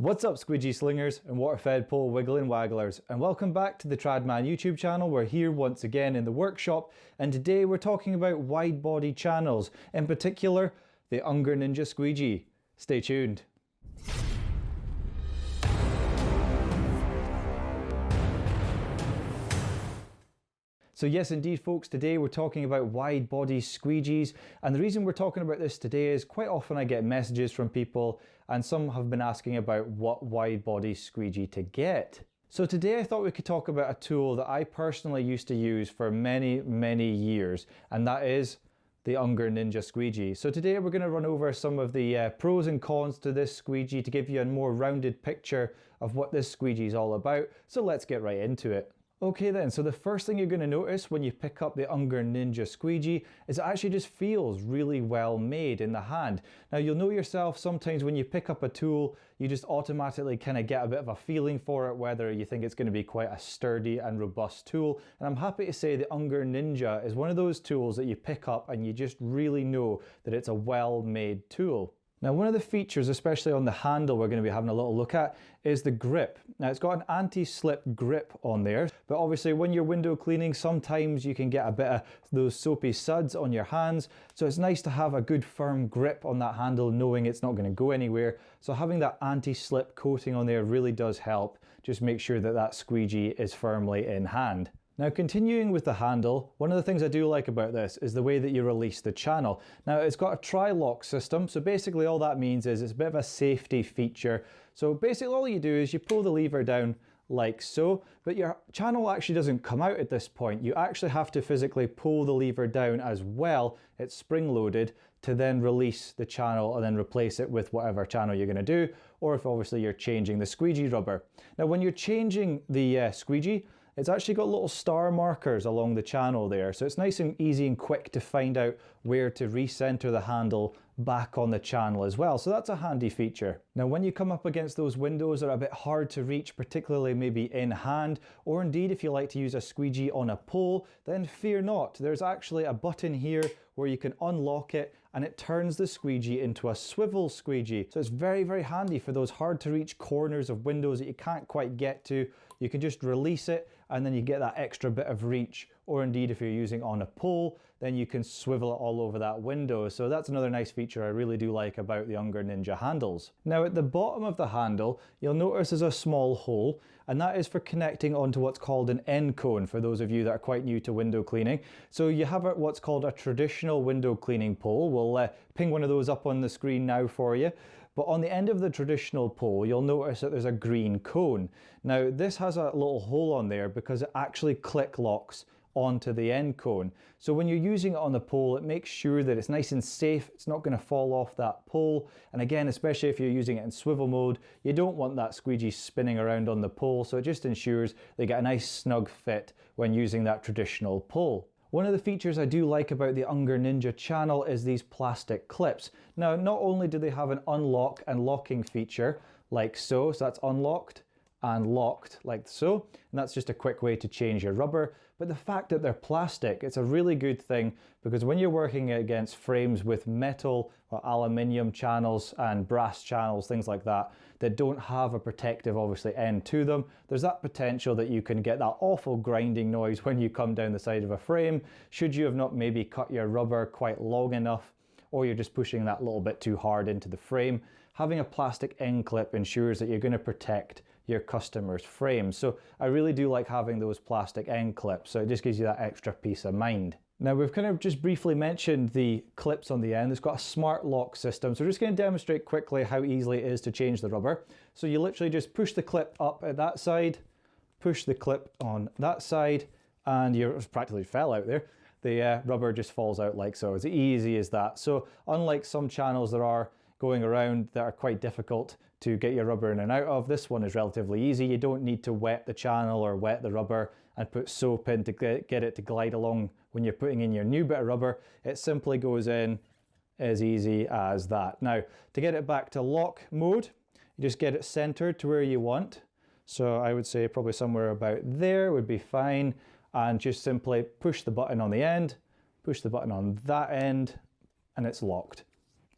What's up, squeegee slingers and water-fed pole wiggling wagglers, and welcome back to the Tradman YouTube channel. We're here once again in the workshop, and today we're talking about wide body channels, in particular the Unger Ninja Squeegee. Stay tuned. So yes, indeed folks, today we're talking about wide body squeegees, and the reason we're talking about this today is quite often I get messages from people and some have been asking about what wide body squeegee to get. So today I thought we could talk about a tool that I personally used to use for many years, and that is the Unger Ninja Squeegee. So today we're going to run over some of the pros and cons to this squeegee to give you a more rounded picture of what this squeegee is all about. So let's get right into it. Okay then, so the first thing you're going to notice when you pick up the Unger Ninja Squeegee is it actually just feels really well made in the hand. Now you'll know yourself sometimes when you pick up a tool, you just automatically kind of get a bit of a feeling for it, whether you think it's going to be quite a sturdy and robust tool. And I'm happy to say the Unger Ninja is one of those tools that you pick up and you just really know that it's a well-made tool. Now one of the features, especially on the handle we're going to be having a little look at, is the grip. Now it's got an anti-slip grip on there, but obviously when you're window cleaning sometimes you can get a bit of those soapy suds on your hands, so it's nice to have a good firm grip on that handle knowing it's not going to go anywhere. So having that anti-slip coating on there really does help. Just make sure that that squeegee is firmly in hand. Now continuing with the handle, one of the things I do like about this is the way that you release the channel. Now it's got a tri-lock system, so basically all that means is it's a bit of a safety feature. So basically all you do is you pull the lever down like so, but your channel actually doesn't come out at this point. You actually have to physically pull the lever down as well. It's spring loaded to then release the channel and then replace it with whatever channel you're going to do, or if obviously you're changing the squeegee rubber. Now when you're changing the squeegee, it's actually got little star markers along the channel there, so it's nice and easy and quick to find out where to recenter the handle back on the channel as well, so that's a handy feature. Now when you come up against those windows that are a bit hard to reach, particularly maybe in hand, or indeed if you like to use a squeegee on a pole, then fear not, there's actually a button here where you can unlock it and it turns the squeegee into a swivel squeegee. So it's very handy for those hard to reach corners of windows that you can't quite get to. You can just release it and then you get that extra bit of reach, or indeed if you're using it on a pole, then you can swivel it all over that window. So that's another nice feature I really do like about the Unger Ninja handles. Now at the bottom of the handle, you'll notice there's a small hole, and that is for connecting onto what's called an end cone for those of you that are quite new to window cleaning. So you have what's called a traditional window cleaning pole. We'll ping one of those up on the screen now for you. But on the end of the traditional pole, you'll notice that there's a green cone. Now this has a little hole on there because it actually click locks onto the end cone. So when you're using it on the pole, it makes sure that it's nice and safe. It's not going to fall off that pole. And again, especially if you're using it in swivel mode, you don't want that squeegee spinning around on the pole. So it just ensures they get a nice snug fit when using that traditional pole. One of the features I do like about the Unger Ninja channel is these plastic clips. Now, not only do they have an unlock and locking feature like so, so that's unlocked and locked like so, and that's just a quick way to change your rubber, but the fact that they're plastic, it's a really good thing because when you're working against frames with metal or aluminium channels and brass channels, things like that, that don't have a protective obviously end to them, there's that potential that you can get that awful grinding noise when you come down the side of a frame should you have not maybe cut your rubber quite long enough, or you're just pushing that little bit too hard into the frame. Having a plastic end clip ensures that you're going to protect your customer's frame. So I really do like having those plastic end clips, so it just gives you that extra peace of mind. Now we've kind of just briefly mentioned the clips on the end. It's got a smart lock system, so we're just going to demonstrate quickly how easily it is to change the rubber. So you literally just push the clip up at that side, push the clip on that side, and you practically fell out there. The rubber just falls out like so. It's easy as that. So unlike some channels there are going around that are quite difficult to get your rubber in and out of, this one is relatively easy. You don't need to wet the channel or wet the rubber and put soap in to get it to glide along when you're putting in your new bit of rubber. It simply goes in as easy as that. Now to get it back to lock mode, you just get it centered to where you want. So I would say probably somewhere about there would be fine, and just simply push the button on the end, push the button on that end, and it's locked.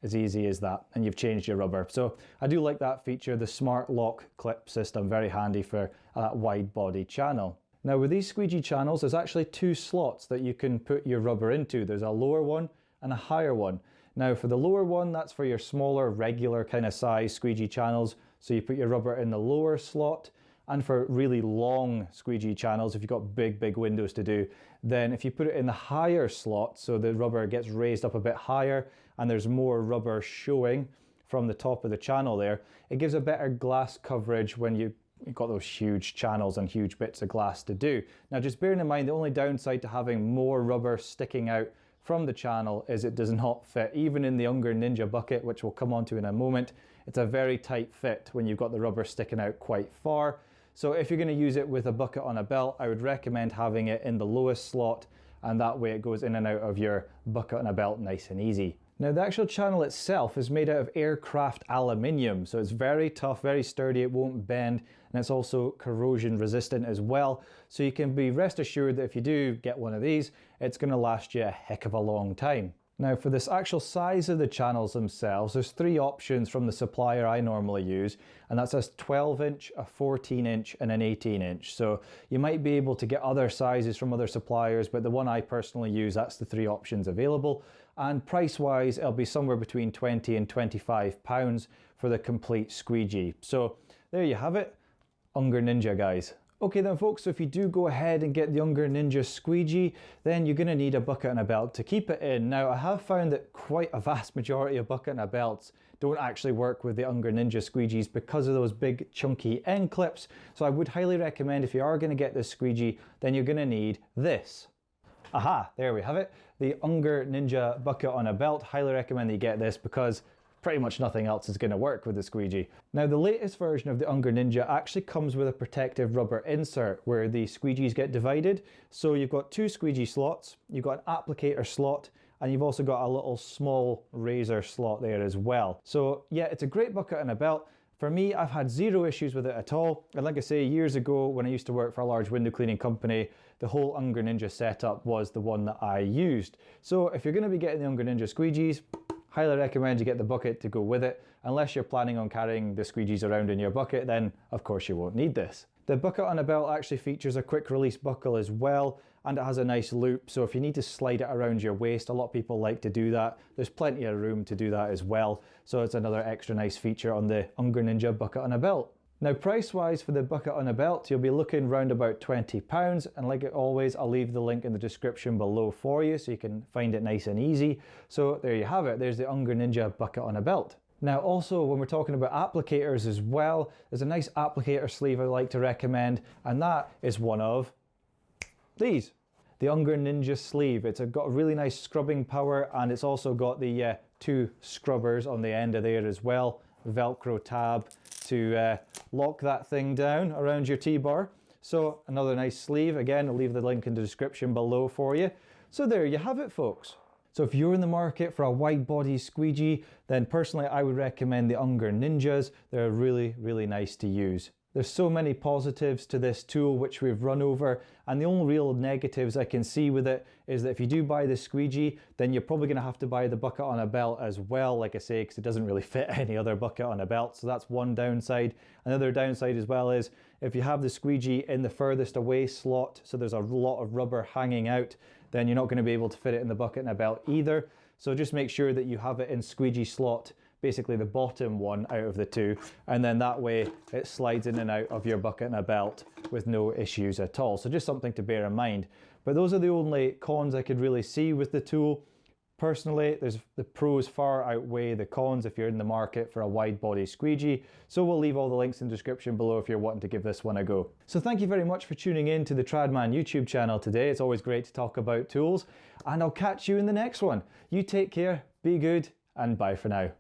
As easy as that, and you've changed your rubber. So I do like that feature, the smart lock clip system, very handy for that wide body channel. Now with these squeegee channels, there's actually two slots that you can put your rubber into. There's a lower one and a higher one. Now for the lower one, that's for your smaller, regular kind of size squeegee channels. So you put your rubber in the lower slot. And for really long squeegee channels, if you've got big windows to do, then if you put it in the higher slot, so the rubber gets raised up a bit higher and there's more rubber showing from the top of the channel there, it gives a better glass coverage when you've got those huge channels and huge bits of glass to do. Now just bearing in mind, the only downside to having more rubber sticking out from the channel is it does not fit. Even in the Unger Ninja bucket, which we'll come on to in a moment, it's a very tight fit when you've got the rubber sticking out quite far. So if you're going to use it with a bucket on a belt, I would recommend having it in the lowest slot, and that way it goes in and out of your bucket on a belt nice and easy. Now the actual channel itself is made out of aircraft aluminium, so it's very tough, very sturdy, it won't bend, and it's also corrosion resistant as well. So you can be rest assured that if you do get one of these, it's going to last you a heck of a long time. Now for this actual size of the channels themselves, there's three options from the supplier I normally use, and that's a 12 inch, a 14 inch and an 18 inch. So you might be able to get other sizes from other suppliers, but the one I personally use, that's the three options available. And price wise, it'll be somewhere between 20 and 25 pounds for the complete squeegee. So there you have it, Unger Ninja guys. Okay then folks, so if you do go ahead and get the Unger Ninja squeegee, then you're going to need a bucket and a belt to keep it in. Now I have found that quite a vast majority of bucket and a belts don't actually work with the Unger Ninja squeegees because of those big chunky end clips. So I would highly recommend, if you are going to get this squeegee, then you're going to need this. Aha, there we have it. The Unger Ninja bucket on a belt. Highly recommend that you get this because pretty much nothing else is going to work with the squeegee. Now the latest version of the Unger Ninja actually comes with a protective rubber insert where the squeegees get divided. So you've got two squeegee slots, you've got an applicator slot, and you've also got a little small razor slot there as well. So yeah, it's a great bucket and a belt. For me, I've had zero issues with it at all. And like I say, years ago when I used to work for a large window cleaning company, the whole Unger Ninja setup was the one that I used. So if you're going to be getting the Unger Ninja squeegees, highly recommend you get the bucket to go with it. Unless you're planning on carrying the squeegees around in your bucket, then of course you won't need this. The bucket on a belt actually features a quick release buckle as well, and it has a nice loop, so if you need to slide it around your waist, a lot of people like to do that. There's plenty of room to do that as well, so it's another extra nice feature on the Unger Ninja bucket on a belt. Now price wise for the bucket on a belt, you'll be looking round about £20, and like always, I'll leave the link in the description below for you so you can find it nice and easy. So there you have it, there's the Unger Ninja bucket on a belt. Now also, when we're talking about applicators as well, there's a nice applicator sleeve I like to recommend, and that is one of these. The Unger Ninja sleeve. It's got really nice scrubbing power, and it's also got the two scrubbers on the end of there as well. Velcro tab to lock that thing down around your T-bar. So another nice sleeve. Again, I'll leave the link in the description below for you. So there you have it, folks. So if you're in the market for a wide body squeegee, then personally I would recommend the Unger Ninjas. They're really, really nice to use. There's so many positives to this tool which we've run over, and the only real negatives I can see with it is that if you do buy the squeegee, then you're probably going to have to buy the bucket on a belt as well, like I say, because it doesn't really fit any other bucket on a belt. So that's one downside. Another downside as well is if you have the squeegee in the furthest away slot, so there's a lot of rubber hanging out, then you're not going to be able to fit it in the bucket and a belt either. So just make sure that you have it in squeegee slot, basically the bottom one out of the two, and then that way it slides in and out of your bucket and a belt with no issues at all. So just something to bear in mind. But those are the only cons I could really see with the tool. Personally, the pros far outweigh the cons if you're in the market for a wide body squeegee. So we'll leave all the links in the description below if you're wanting to give this one a go. So thank you very much for tuning in to the Tradman YouTube channel today. It's always great to talk about tools, and I'll catch you in the next one. You take care, be good, and bye for now.